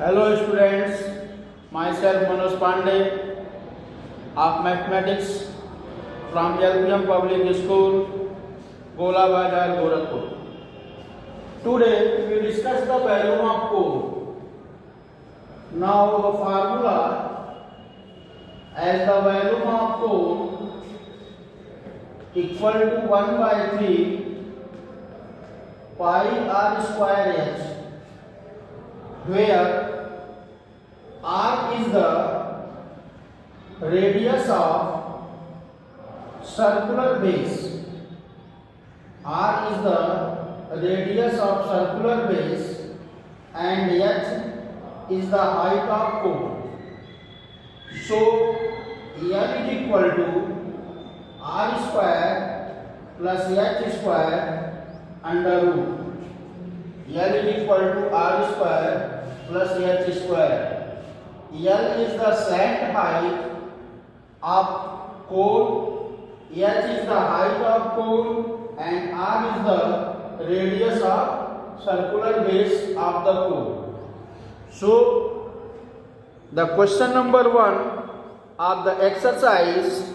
Hello students, myself Manoj Pandey of Mathematics from LPM Public School, Gola Bazar, Gorakhpur. Today we discuss the value of code. Now the formula as the value of code equal to 1 by 3 pi r square h, where r is the radius of circular base. R is the radius of circular base and h is the height of cone. So L is equal to r square plus h square under root. L is equal to r square plus h square. L is the slant height of cone, h is the height of cone, and r is the radius of circular base of the cone. So, the question number 1 of the exercise,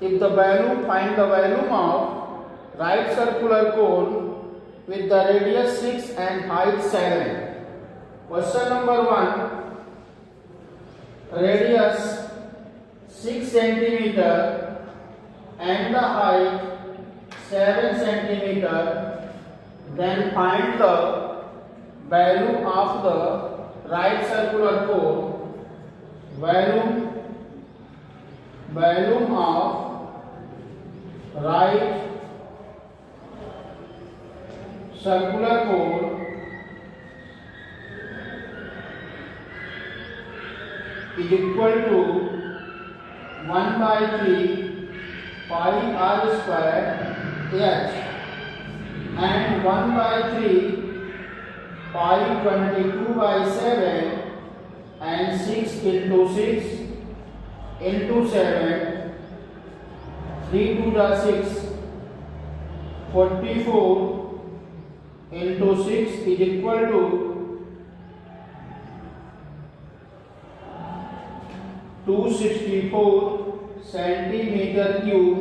if the value, find the value of right circular cone with the radius 6 and height 7. Question number 1, radius 6 centimeter and the height 7 centimeter, then find the value of the right circular cone. Value of right circular cone is equal to 1 by 3 pi r square h and 1 by 3 pi 22 by 7 and 6 into 6 into 7, 3 to the 6, 44 into 6 is equal to 264 centimeter cube.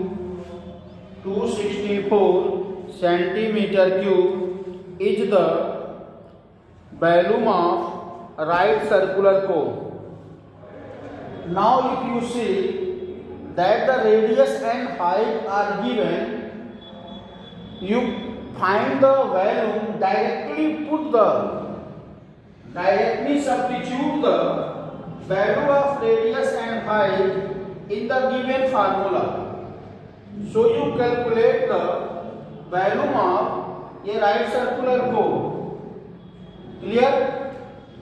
264 centimeter cube is the value of right circular cone. Now if you see that the radius and height are given, you find the value, directly substitute the value of radius and height in the given formula. So you calculate the value of a right circular cone. Clear?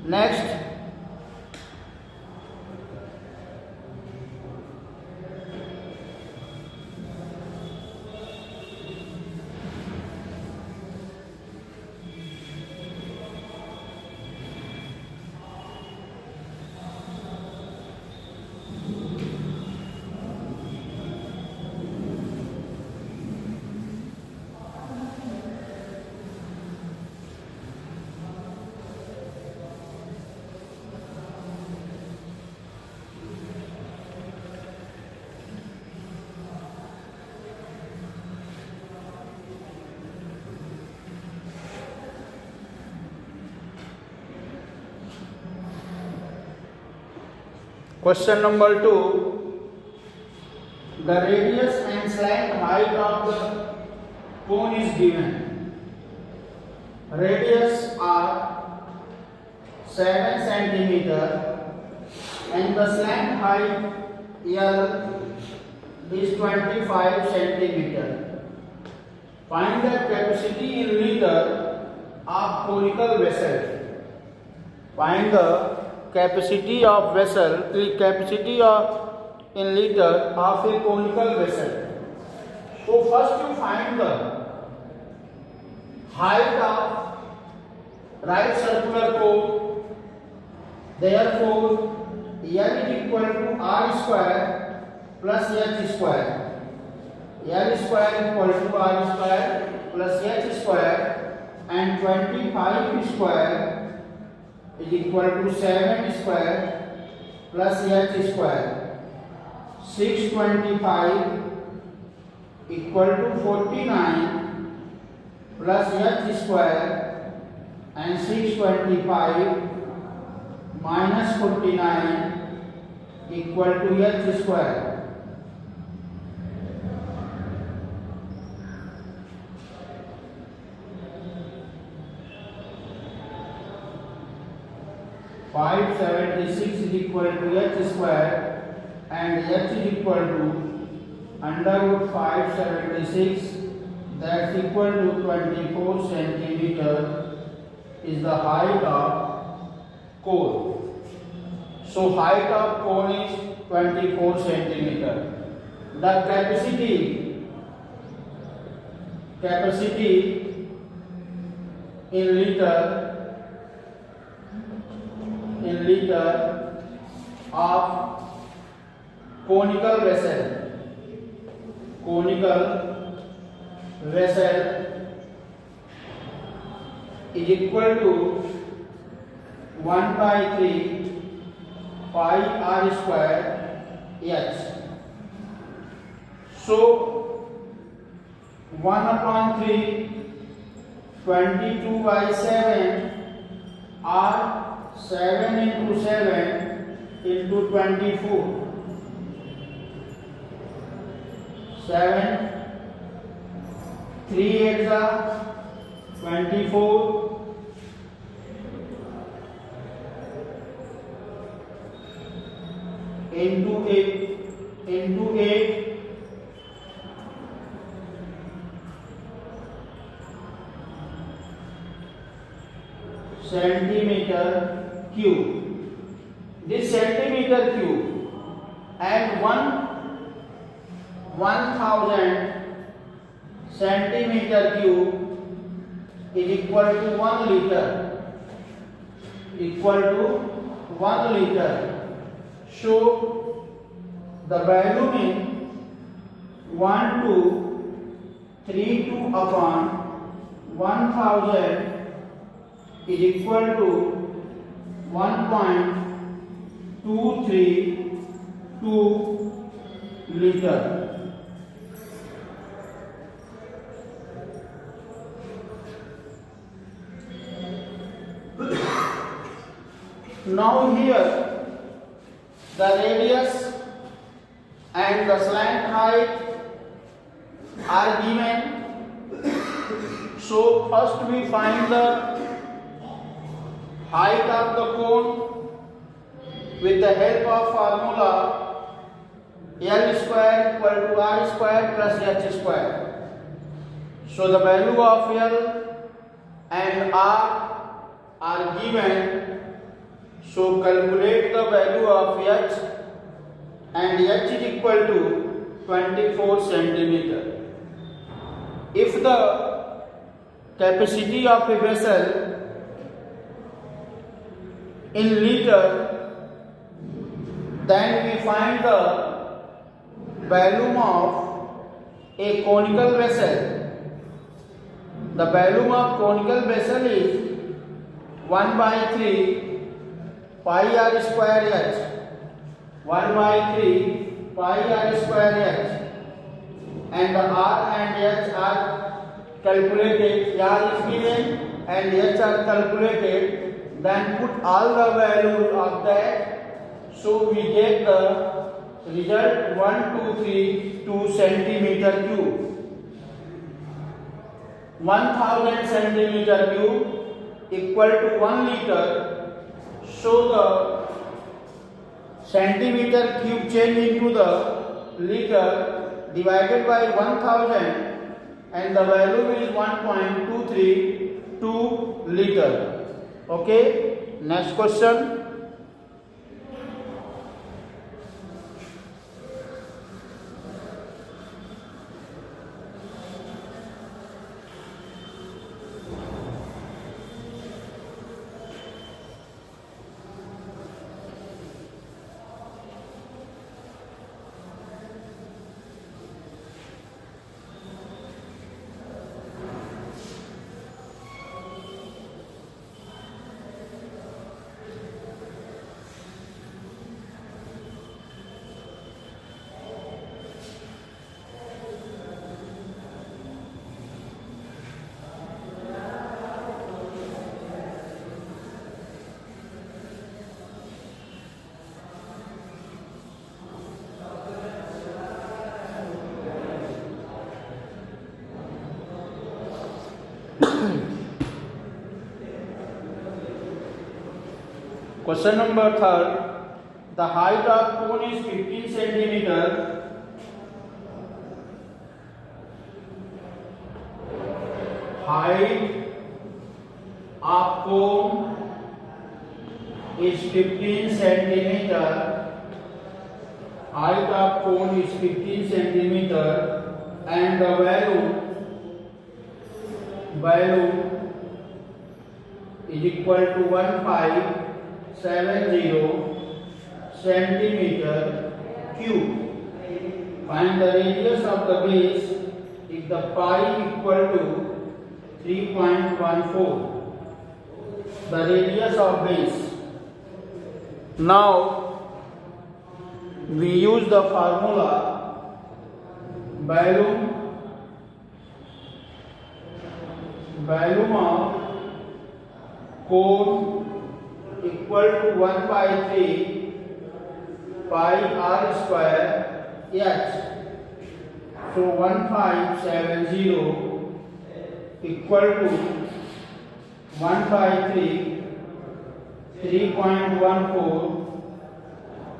Next. Question number 2, the radius and slant height of the cone is given. Radius are 7 centimeter and the slant height L is 25 centimeter. Find the capacity in liter of conical vessel. Find the capacity of vessel, in liter of a conical vessel. So first you find the height of right circular cone. Therefore L is equal to r square plus h square. L square equal to r square plus h square and 25 square is equal to 7 square plus h square. 625 equal to 49 plus h square, and 625 minus 49 equal to h square. Five 76 is equal to h square, and h is equal to under root 576, that's equal to 24 centimeter is the height of cone. So height of cone is 24 centimeter. The capacity in liter of conical vessel is equal to 1 by 3 pi r square h. So 1 upon 3, 22 by 7 or 7 into 7 into 24. 7, 3 8s are 24. Into 8 centimeter cube. This centimeter cube and 1000 centimeter cube is equal to 1 liter. So the value means 1232 upon 1000 is equal to 1.232 liter. Now here the radius and the slant height are given. So first we find the height of the cone with the help of formula L square equal to R square plus H square. So the value of L and R are given. So calculate the value of H, and H is equal to 24 centimeter. If the capacity of a vessel in liter, then we find the volume of a conical vessel. The volume of conical vessel is 1 by 3 pi r square h. 1 by 3 pi r square h, and the r and h are calculated. R is given and h are calculated. Then put all the values of that. So we get the result 1232 centimeter cube. 1000 centimeter cube equal to 1 liter. So the centimeter cube change into the liter divided by 1000, and the value is 1.232 liter. Okay, next question. Question number 3. The height of cone is 15 centimeter. Height of cone is 15 centimeter. Height of cone is 15 centimeter, and the value is equal to 1570 centimeter cube. Find the radius of the base if the pi equal to 3.14. The radius of base. Now we use the formula volume of cone equal to 1 by 3 pi r square h. So 1570 equal to 1 by 3.14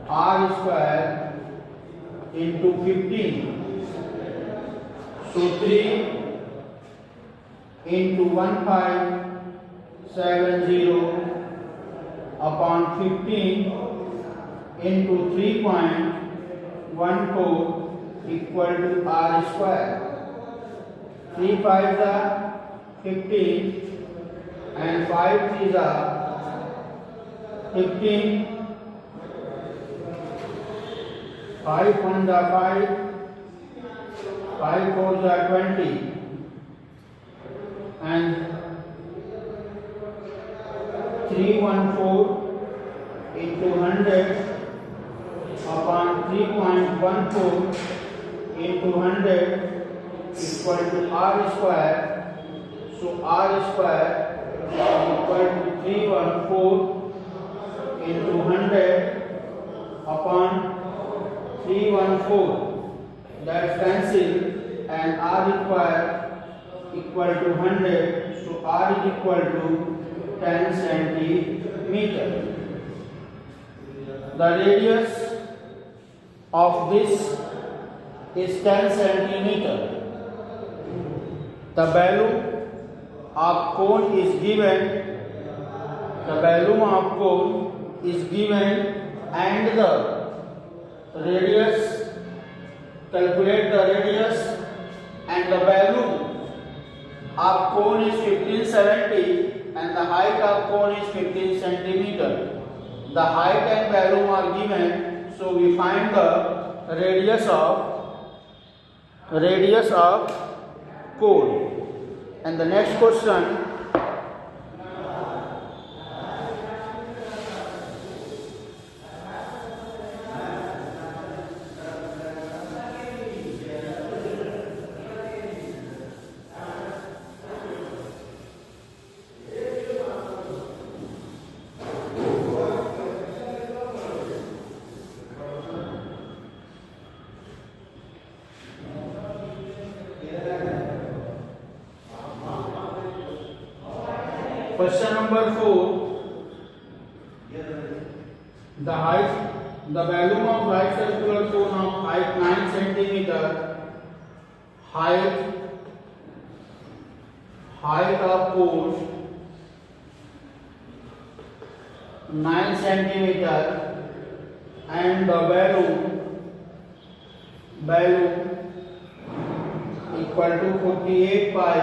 r square into 15. So 3 into 1570 upon 15 into 3.14 equal to r square. 3 5s are 15 and 5 3s are 15. 5 1s are 5, 5 4s are 20, and 314 into 100 upon 3.14 into 100 equal to r square. So r square equal to 314 into 100 upon 314. That's cancel, and r square equal to 100. So r is equal to 10 centimeter. The radius of this is 10 centimeter. The value of cone is given. The value of cone is given, and the radius. Calculate the radius, and the value of cone is 1570 and the height of cone is 15 centimeter. The height and value are given, so we find the radius of cone. And the next question, question number 4. The value of right circular cone of height 9 centimeter. Height of cone 9 centimeter, and the value equal to 48 pi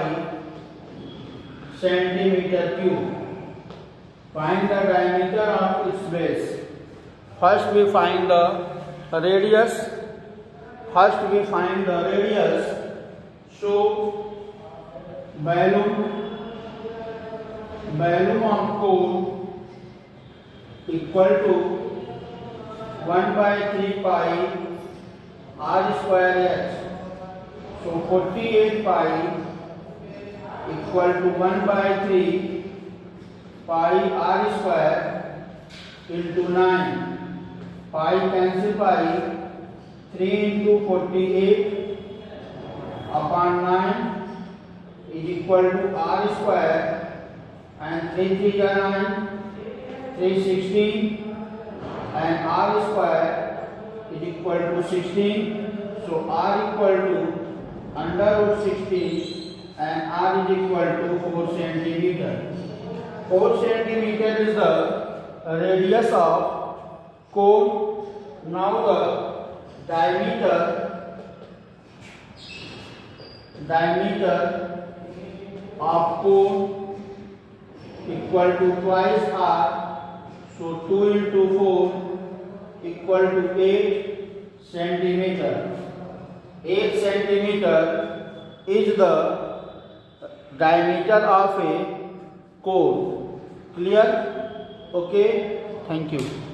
centimeter cube. Find the diameter of its base. First we find the radius. So value of cone equal to 1 by 3 pi r square h. So 48 pi equal to 1 by 3 pi r square into 9. Pi cancel pi. 3 into 48 upon 9 is equal to r square, and 3 3 are 9, 316 and r square is equal to 16. So r equal to under root 16 and r is equal to 4 centimeter. 4 centimeter is the radius of cone. Now the diameter of cone equal to twice r. So 2 into 4 equal to 8 centimeter. 8 centimeter is the diameter of a cone. Clear? Okay. Thank you.